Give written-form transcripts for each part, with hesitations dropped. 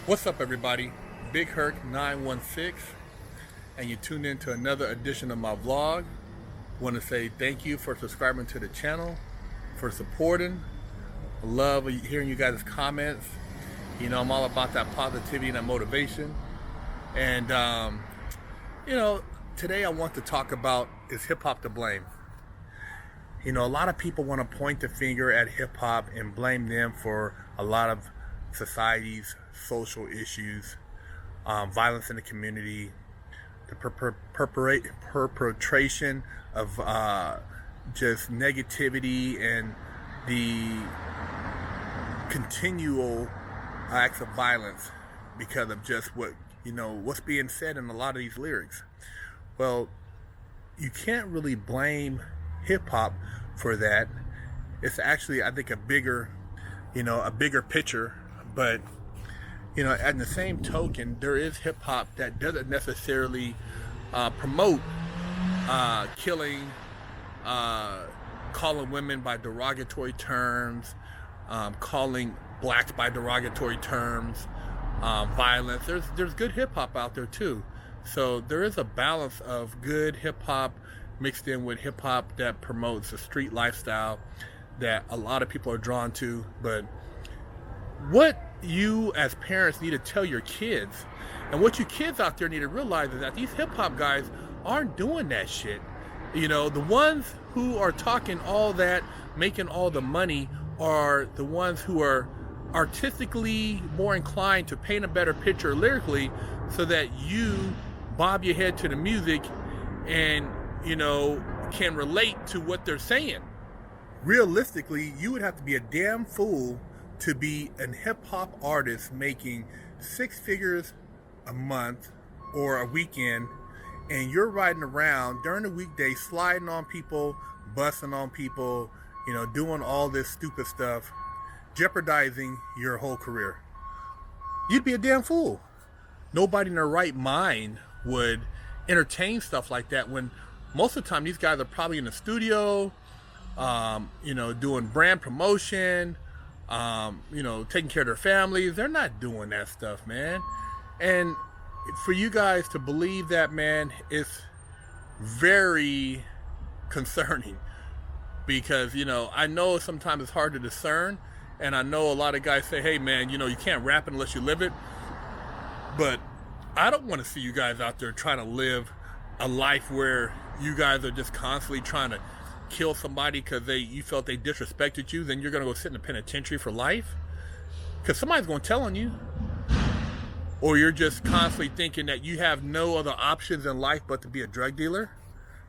What's up, everybody? Big Herc 916, and you tuned in to another edition of my vlog. Want to say thank you for subscribing to the channel, for supporting. I love hearing you guys' comments. You know, I'm all about that positivity and that motivation. And today I want to talk about, is hip hop to blame? You know, a lot of people want to point the finger at hip hop and blame them for a lot of society's social issues, violence in the community, the perpetration of just negativity, and the continual acts of violence because of just what's being said in a lot of these lyrics. Well, you can't really blame hip hop for that. It's actually, I think, a bigger picture. But at the same token, there is hip hop that doesn't necessarily promote killing, calling women by derogatory terms, calling blacks by derogatory terms, violence. There's good hip hop out there too. So there is a balance of good hip hop mixed in with hip hop that promotes a street lifestyle that a lot of people are drawn to. But what you as parents need to tell your kids, and what you kids out there need to realize, is that these hip hop guys aren't doing that shit. You know, the ones who are talking all that, making all the money, are the ones who are artistically more inclined to paint a better picture lyrically, so that you bob your head to the music and can relate to what they're saying. Realistically, you would have to be a damn fool to be a hip-hop artist making 6 figures a month or a weekend, and you're riding around during the weekday sliding on people, busting on people, doing all this stupid stuff, jeopardizing your whole career. You'd be a damn fool. Nobody in their right mind would entertain stuff like that, when most of the time these guys are probably in the studio, doing brand promotion, taking care of their families. They're not doing that stuff, man. And for you guys to believe that, man, it's very concerning, because I know sometimes it's hard to discern, and I know a lot of guys say, hey man, you can't rap unless you live it. But I don't want to see you guys out there trying to live a life where you guys are just constantly trying to kill somebody because you felt they disrespected you. Then you're going to go sit in the penitentiary for life because somebody's going to tell on you. Or you're just constantly thinking that you have no other options in life but to be a drug dealer.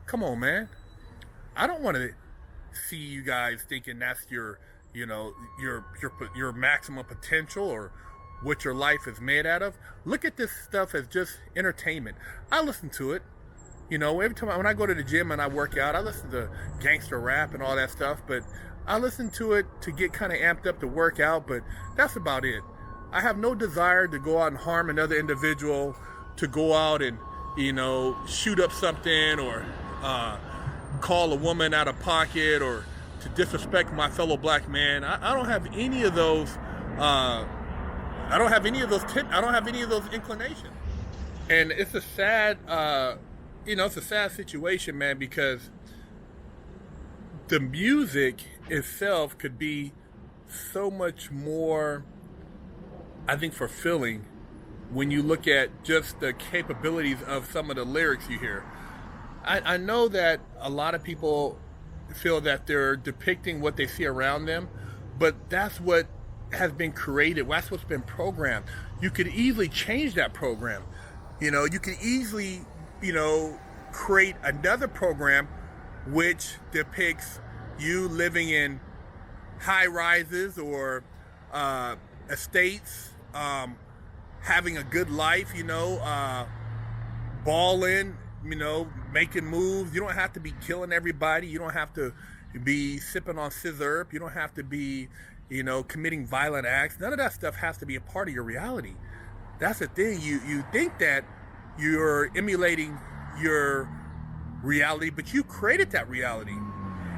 Come on, man. I don't want to see you guys thinking that's your maximum potential or what your life is made out of. Look at this stuff as just entertainment. I listen to it. Every time when I go to the gym and I work out, I listen to gangster rap and all that stuff, but I listen to it to get kind of amped up to work out, but that's about it. I have no desire to go out and harm another individual, to go out and, shoot up something, or call a woman out of pocket, or to disrespect my fellow black man. I don't have any of those, I don't have any of those inclinations. And it's a sad, it's a sad situation, man, because the music itself could be so much more, I think, fulfilling when you look at just the capabilities of some of the lyrics you hear. I know that a lot of people feel that they're depicting what they see around them, but that's what has been created. That's what's been programmed. You could easily change that program. You could easily create another program which depicts you living in high rises or estates, having a good life, balling, making moves. You don't have to be killing everybody. You don't have to be sipping on scissor. You don't have to be, committing violent acts. None of that stuff has to be a part of your reality. That's the thing. You think that you're emulating your reality, but you created that reality.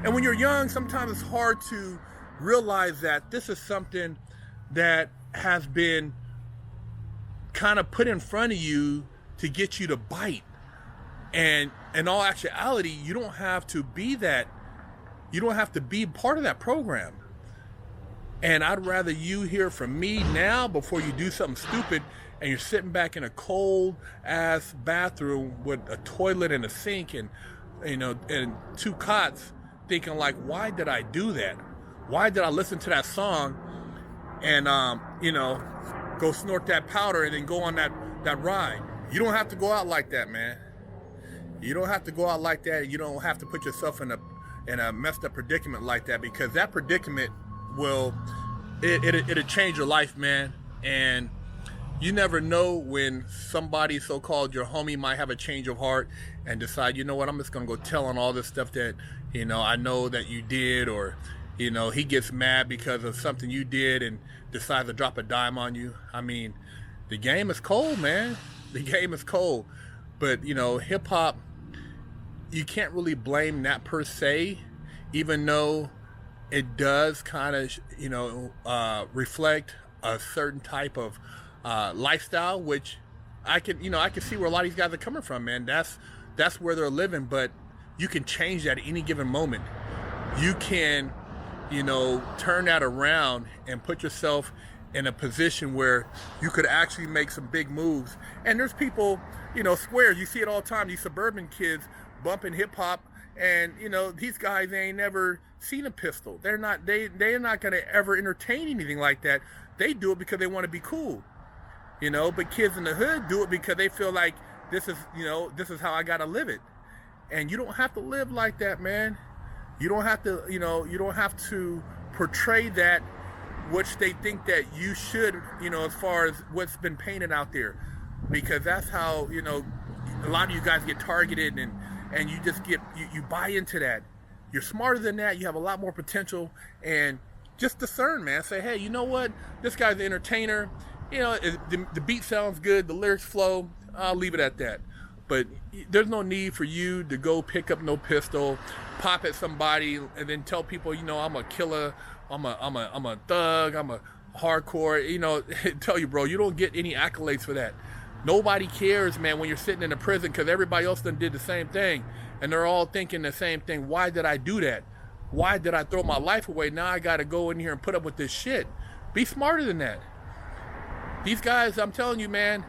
And when you're young, sometimes it's hard to realize that this is something that has been kind of put in front of you to get you to bite. And in all actuality, you don't have to be that. You don't have to be part of that program. And I'd rather you hear from me now before you do something stupid and you're sitting back in a cold ass bathroom with a toilet and a sink and, you know, and 2 cots, thinking like, why did I do that? Why did I listen to that song and, you know, go snort that powder and then go on that ride? You don't have to go out like that, man. You don't have to go out like that. You don't have to put yourself in a messed up predicament like that, because that predicament will, it'll change your life, man. And you never know when somebody so-called your homie might have a change of heart and decide, you know what, I'm just gonna go tell on all this stuff that, you know, I know that you did, or, you know, he gets mad because of something you did and decides to drop a dime on you. I mean, the game is cold, man. The game is cold. But, you know, hip hop, you can't really blame that per se, even though it does kind of, you know, reflect a certain type of lifestyle, which I can see where a lot of these guys are coming from, man. That's where they're living, but you can change that at any given moment. You can, you know, turn that around and put yourself in a position where you could actually make some big moves. And there's people, you know, squares, you see it all the time, these suburban kids bumping hip hop, and, you know, these guys ain't never seen a pistol. They're not gonna ever entertain anything like that. They do it because they want to be cool, you know. But kids in the hood do it because they feel like this is how I gotta live it. And you don't have to live like that, man. You don't have to, you know, you don't have to portray that which they think that you should, you know, as far as what's been painted out there, because that's how, you know, a lot of you guys get targeted, and you just get, you buy into that. You're smarter than that. You have a lot more potential, and just discern, man. Say, hey, you know what? This guy's an entertainer. You know, the beat sounds good, the lyrics flow. I'll leave it at that. But there's no need for you to go pick up no pistol, pop at somebody, and then tell people, you know, I'm a killer, I'm a thug, I'm a hardcore. You know, tell you, bro, you don't get any accolades for that. Nobody cares, man, when you're sitting in a prison, because everybody else done did the same thing, and they're all thinking the same thing. Why did I do that? Why did I throw my life away? Now I got to go in here and put up with this shit. Be smarter than that. These guys, I'm telling you, man,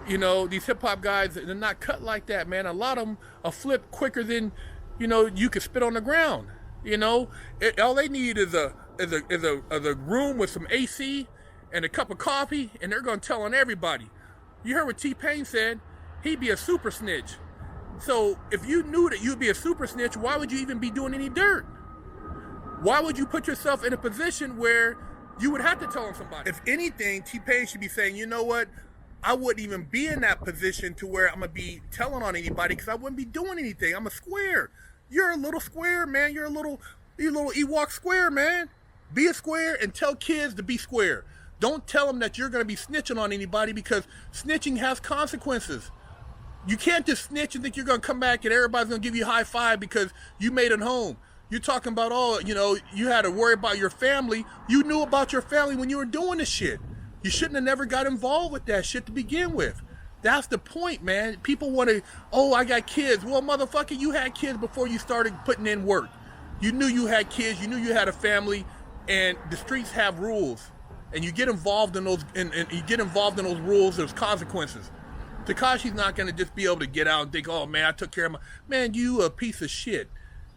you know, these hip hop guys, they're not cut like that, man. A lot of them are flip quicker than, you know, you could spit on the ground. You know, all they need is a room with some AC and a cup of coffee, and they're gonna tell on everybody. You heard what T-Pain said. He'd be a super snitch. So if you knew that you'd be a super snitch, why would you even be doing any dirt? Why would you put yourself in a position where you would have to tell on somebody? If anything, T-Pain should be saying, you know what? I wouldn't even be in that position to where I'm gonna be telling on anybody, because I wouldn't be doing anything. I'm a square. You're a little square, man. You're a little Ewok square, man. Be a square and tell kids to be square. Don't tell them that you're going to be snitching on anybody, because snitching has consequences. You can't just snitch and think you're going to come back and everybody's going to give you a high five because you made it home. You're talking about, oh, you know, you had to worry about your family. You knew about your family when you were doing this shit. You shouldn't have never got involved with that shit to begin with. That's the point, man. People want to, oh, I got kids. Well, motherfucker, you had kids before you started putting in work. You knew you had kids. You knew you had a family, and the streets have rules. And you get involved in those, and you get involved in those rules. There's consequences. Tekashi's not gonna just be able to get out and think, "Oh man, I took care of my man." You a piece of shit.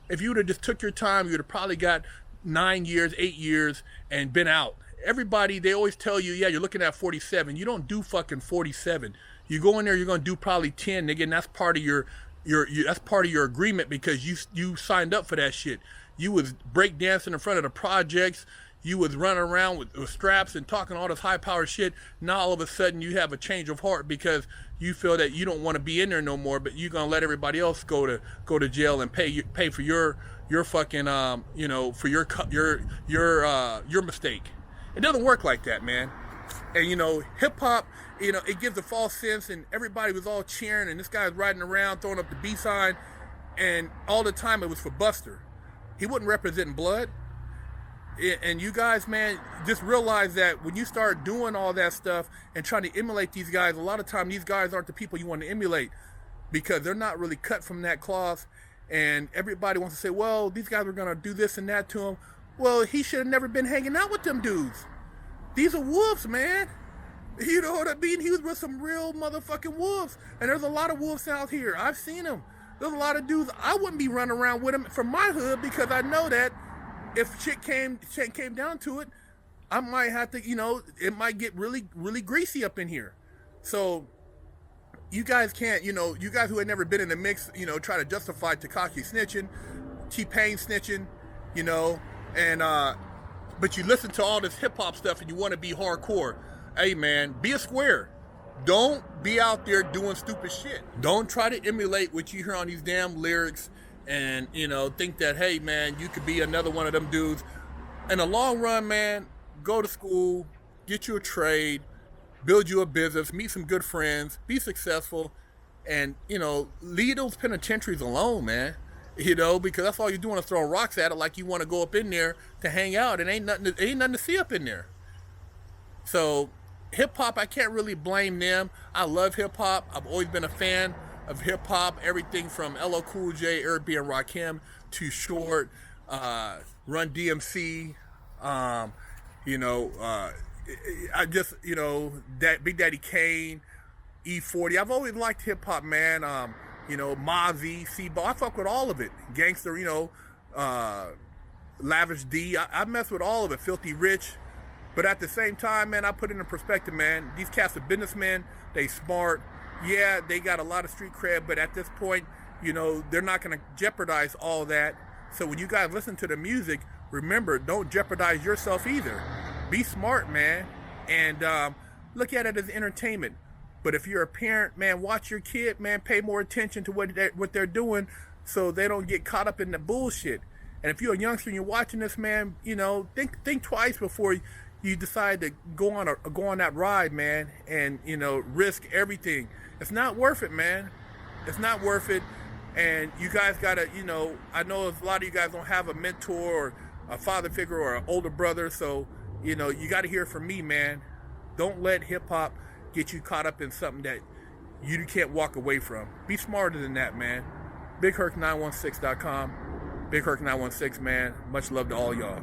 If you would have just took your time, you would have probably got 9 years, 8 years, and been out. Everybody, they always tell you, "Yeah, you're looking at 47." You don't do fucking 47. You go in there, you're gonna do probably 10, nigga, and that's part of your that's part of your agreement, because you signed up for that shit. You was breakdancing in front of the projects. You was running around with straps and talking all this high-powered shit. Now all of a sudden you have a change of heart because you feel that you don't want to be in there no more, but you're gonna let everybody else go to jail and pay for your fucking you know, for your mistake. It doesn't work like that, man. And you know, hip hop, you know, it gives a false sense, and everybody was all cheering, and this guy's riding around throwing up the B sign, and all the time it was for Buster. He wasn't representing blood. And you guys, man, just realize that when you start doing all that stuff and trying to emulate these guys, a lot of time these guys aren't the people you want to emulate because they're not really cut from that cloth. And everybody wants to say, well, these guys are going to do this and that to him. Well, he should have never been hanging out with them dudes. These are wolves, man. You know what I mean? He was with some real motherfucking wolves. And there's a lot of wolves out here. I've seen them. There's a lot of dudes. I wouldn't be running around with them from my hood because I know that if shit came down to it, I might have to, it might get really, really greasy up in here. So you guys can't, you guys who had never been in the mix, try to justify Tekashi snitching, T-Pain snitching, and but you listen to all this hip hop stuff and you want to be hardcore. Hey man, be a square. Don't be out there doing stupid shit. Don't try to emulate what you hear on these damn lyrics and, think that, hey man, you could be another one of them dudes. In the long run, man, go to school, get you a trade, build you a business, meet some good friends, be successful, and, leave those penitentiaries alone, man. Because that's all you're doing is throwing rocks at it like you want to go up in there to hang out, and ain't nothing to see up in there. So hip hop, I can't really blame them. I love hip hop. I've always been a fan of hip hop. Everything from LL Cool J, Eric B. and Rakim, Too Short, Run DMC. I just that Big Daddy Kane, E40. I've always liked hip hop, man. Mozzie, C-Ball. I fuck with all of it. Gangster, Lavish D. I mess with all of it. Filthy Rich. But at the same time, man, I put it in perspective, man. These cats are businessmen. They smart. Yeah, they got a lot of street cred, but at this point, they're not going to jeopardize all that. So when you guys listen to the music, remember, don't jeopardize yourself either. Be smart, man, and look at it as entertainment. But if you're a parent, man, watch your kid, man, pay more attention to what they're doing so they don't get caught up in the bullshit. And if you're a youngster and you're watching this, man, think twice before you decide to go on that ride, man, and risk everything. It's not worth it, man. It's not worth it. And you guys gotta, I know a lot of you guys don't have a mentor or a father figure or an older brother, so you gotta hear from me, man. Don't let hip hop get you caught up in something that you can't walk away from. Be smarter than that, man. BigHerc916.com. BigHerc916, man. Much love to all y'all.